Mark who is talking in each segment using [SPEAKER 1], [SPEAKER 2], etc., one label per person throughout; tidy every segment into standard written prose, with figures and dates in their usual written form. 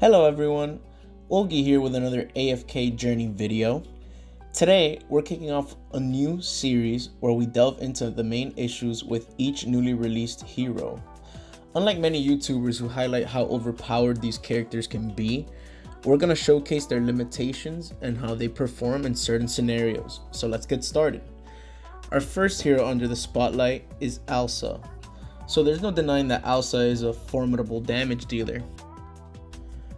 [SPEAKER 1] Hello everyone, Olgi here with another AFK journey video. Today we're kicking off a new series where we delve into the main issues with each newly released hero. Unlike many YouTubers who highlight how overpowered these characters can be, we're going to showcase their limitations and how they perform in certain scenarios. So let's get started. Our first hero under the spotlight is ALSA. So there's no denying that ALSA is a formidable damage dealer.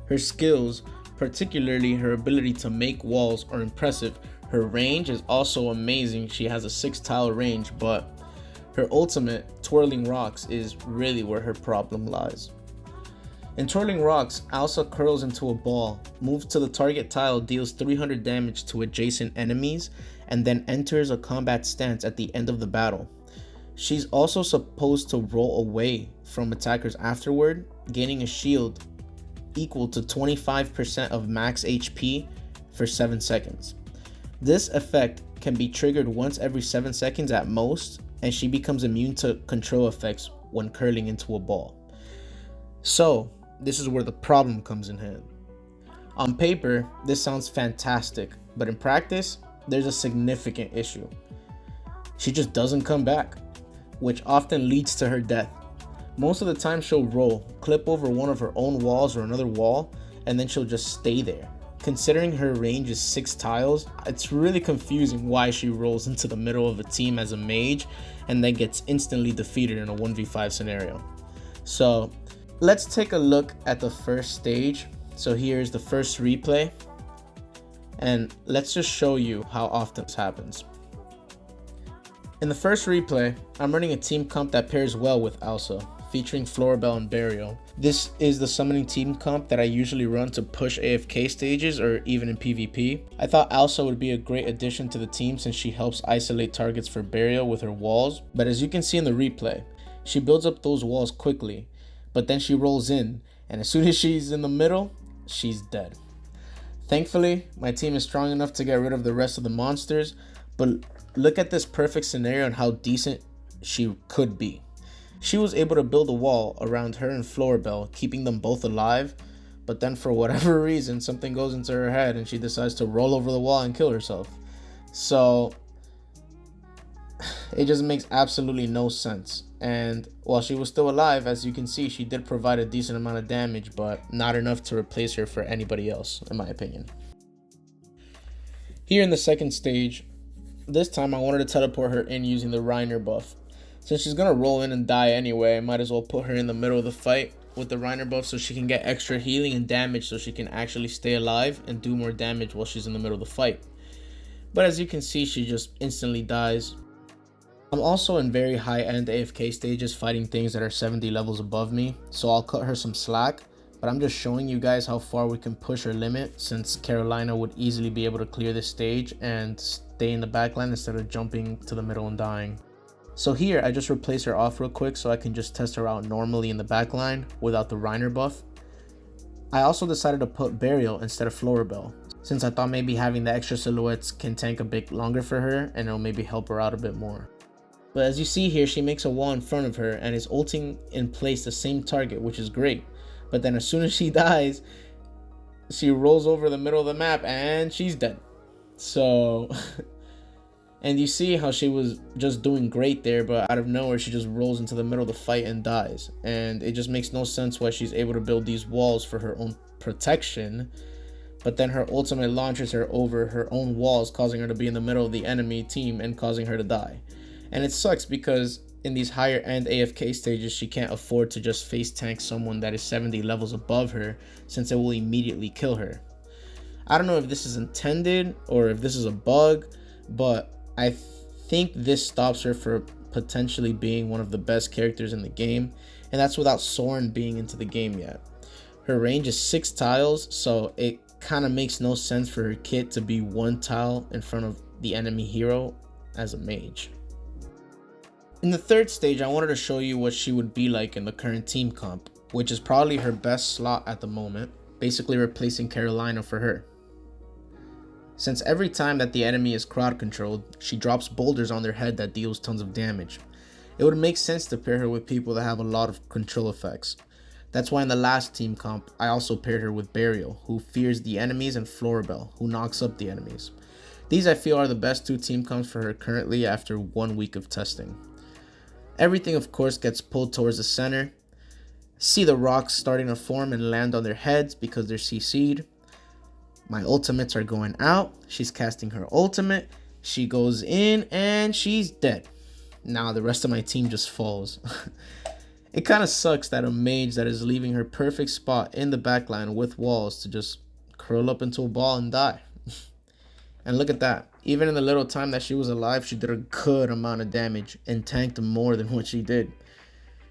[SPEAKER 1] Her skills, particularly her ability to make walls, are impressive. Her range is also amazing. She has a 6-tile range, but her ultimate, Twirling Rocks, is really where her problem lies. In Twirling Rocks, ALSA curls into a ball, moves to the target tile, deals 300 damage to adjacent enemies, and then enters a combat stance at the end of the battle. She's also supposed to roll away from attackers afterward, gaining a shield equal to 25% of max HP for 7 seconds. This effect can be triggered once every 7 seconds at most, and she becomes immune to control effects when curling into a ball. So, this is where the problem comes in hand. On paper, this sounds fantastic, but in practice, there's a significant issue. She just doesn't come back, which often leads to her death. Most of the time she'll roll, clip over one of her own walls or another wall, and then she'll just stay there. Considering her range is 6 tiles, it's really confusing why she rolls into the middle of a team as a mage and then gets instantly defeated in a 1v5 scenario. So let's take a look at the first stage. So here's the first replay, and let's just show you how often this happens. In the first replay, I'm running a team comp that pairs well with ALSA, featuring Floribel and Burial. This is the summoning team comp that I usually run to push AFK stages or even in PvP. I thought ALSA would be a great addition to the team since she helps isolate targets for Burial with her walls, but as you can see in the replay, she builds up those walls quickly, but then she rolls in, and as soon as she's in the middle, she's dead. Thankfully, my team is strong enough to get rid of the rest of the monsters, but look at this perfect scenario and how decent she could be. She was able to build a wall around her and Floribel, keeping them both alive, but then for whatever reason, something goes into her head and she decides to roll over the wall and kill herself. So it just makes absolutely no sense. And while she was still alive, as you can see, she did provide a decent amount of damage, but not enough to replace her for anybody else, in my opinion. Here in the second stage, this time I wanted to teleport her in using the Reiner buff. Since she's gonna roll in and die anyway, I might as well put her in the middle of the fight with the Reiner buff so she can get extra healing and damage so she can actually stay alive and do more damage while she's in the middle of the fight. But as you can see, she just instantly dies. I'm also in very high-end AFK stages fighting things that are 70 levels above me, so I'll cut her some slack, but I'm just showing you guys how far we can push her limit since Carolina would easily be able to clear this stage and stay in the backline instead of jumping to the middle and dying. So here, I just replace her off real quick so I can just test her out normally in the backline without the Reiner buff. I also decided to put Burial instead of Floribel, since I thought maybe having the extra silhouettes can tank a bit longer for her and it'll maybe help her out a bit more. But as you see here, she makes a wall in front of her and is ulting in place the same target, which is great. But then as soon as she dies, she rolls over the middle of the map and she's dead. So and you see how she was just doing great there, but out of nowhere she just rolls into the middle of the fight and dies. And it just makes no sense why she's able to build these walls for her own protection, but then her ultimate launches her over her own walls, causing her to be in the middle of the enemy team and causing her to die. And it sucks because in these higher end AFK stages, she can't afford to just face tank someone that is 70 levels above her, since it will immediately kill her. I don't know if this is intended or if this is a bug, but I think this stops her from potentially being one of the best characters in the game, and that's without Soren being into the game yet. Her range is 6 tiles, so it kind of makes no sense for her kit to be 1 tile in front of the enemy hero as a mage. In the third stage, I wanted to show you what she would be like in the current team comp, which is probably her best slot at the moment, basically replacing Carolina for her. Since every time that the enemy is crowd controlled, she drops boulders on their head that deals tons of damage. It would make sense to pair her with people that have a lot of control effects. That's why in the last team comp, I also paired her with Burial, who fears the enemies, and Floribel, who knocks up the enemies. These I feel are the best 2 team comps for her currently after 1 week of testing. Everything of course gets pulled towards the center. See the rocks starting to form and land on their heads because they're CC'd. My ultimates are going out. She's casting her ultimate. She goes in and she's dead. Now the rest of my team just falls. It kind of sucks that a mage that is leaving her perfect spot in the backline with walls to just curl up into a ball and die. And look at that. Even in the little time that she was alive, she did a good amount of damage and tanked more than what she did.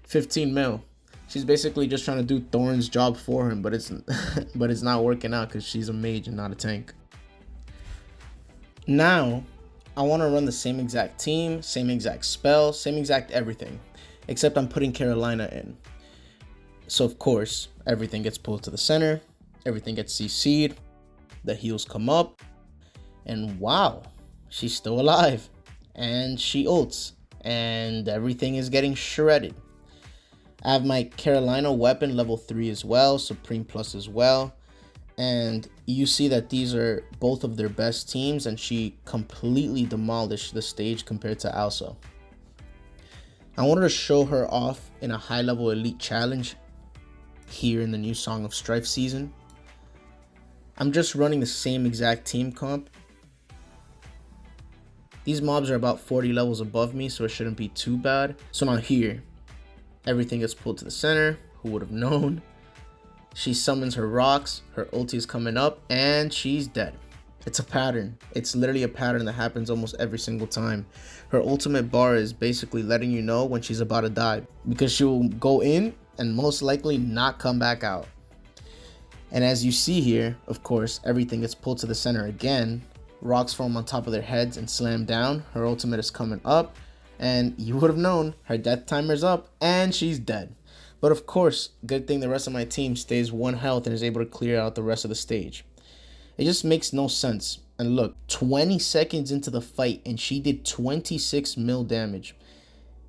[SPEAKER 1] 15 mil. She's basically just trying to do Thorn's job for him, but it's not working out because she's a mage and not a tank. Now, I want to run the same exact team, same exact spell, same exact everything, except I'm putting Carolina in. So of course, everything gets pulled to the center, everything gets CC'd, the heals come up, and wow, she's still alive, and she ults, and everything is getting shredded. I have my Carolina weapon level 3 as well, Supreme Plus as well. And you see that these are both of their best teams, and she completely demolished the stage compared to ALSA. I wanted to show her off in a high level elite challenge here in the new Song of Strife season. I'm just running the same exact team comp. These mobs are about 40 levels above me, so it shouldn't be too bad. So now here, everything gets pulled to the center. Who would have known? She summons her rocks, her ulti is coming up, and she's dead. It's a pattern. It's literally a pattern that happens almost every single time. Her ultimate bar is basically letting you know when she's about to die, because she will go in and most likely not come back out. And as you see here, of course, everything gets pulled to the center again. Rocks form on top of their heads and slam down. Her ultimate is coming up, and you would have known her death timer's up and she's dead. But of course, good thing the rest of my team stays 1 health and is able to clear out the rest of the stage. It just makes no sense. And look, 20 seconds into the fight and she did 26 mil damage,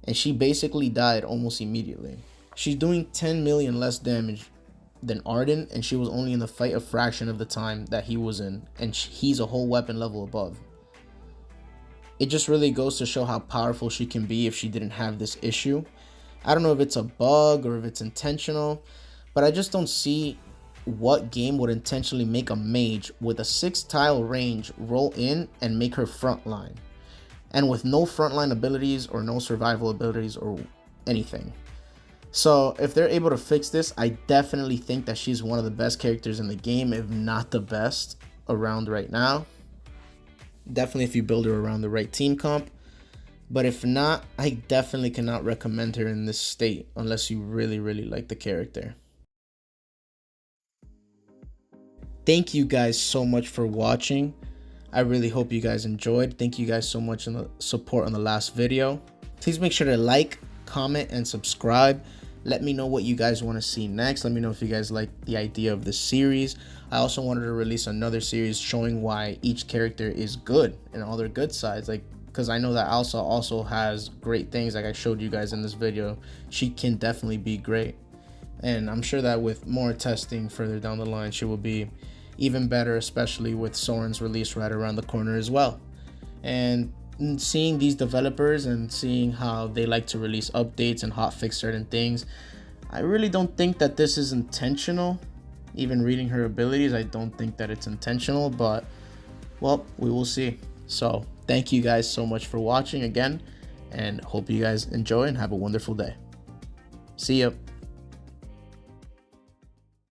[SPEAKER 1] and she basically died almost immediately. She's doing 10 million less damage than Arden, and she was only in the fight a fraction of the time that he was in, and he's a whole weapon level above. It just really goes to show how powerful she can be if she didn't have this issue. I don't know if it's a bug or if it's intentional, but I just don't see what game would intentionally make a mage with a 6 tile range roll in and make her frontline, and with no frontline abilities or no survival abilities or anything. So if they're able to fix this, I definitely think that she's one of the best characters in the game, if not the best around right now. Definitely if you build her around the right team comp. But if not, I definitely cannot recommend her in this state unless you really like the character. Thank you guys so much for watching. I really hope you guys enjoyed. Thank you guys so much for the support on the last video. Please make sure to like, comment, and subscribe. Let me know what you guys want to see next. Let me know if you guys like the idea of this series. I also wanted to release another series showing why each character is good and all their good sides, because I know that ALSA also has great things, like I showed you guys in this video. She can definitely be great, and I'm sure that with more testing further down the line, she will be even better, especially with Soren's release right around the corner as well. And seeing these developers and seeing how they like to release updates and hotfix certain things, I really don't think that this is intentional. Even reading her abilities, I don't think that it's intentional, but well, we will see. So thank you guys so much for watching again, and hope you guys enjoy and have a wonderful day. See ya.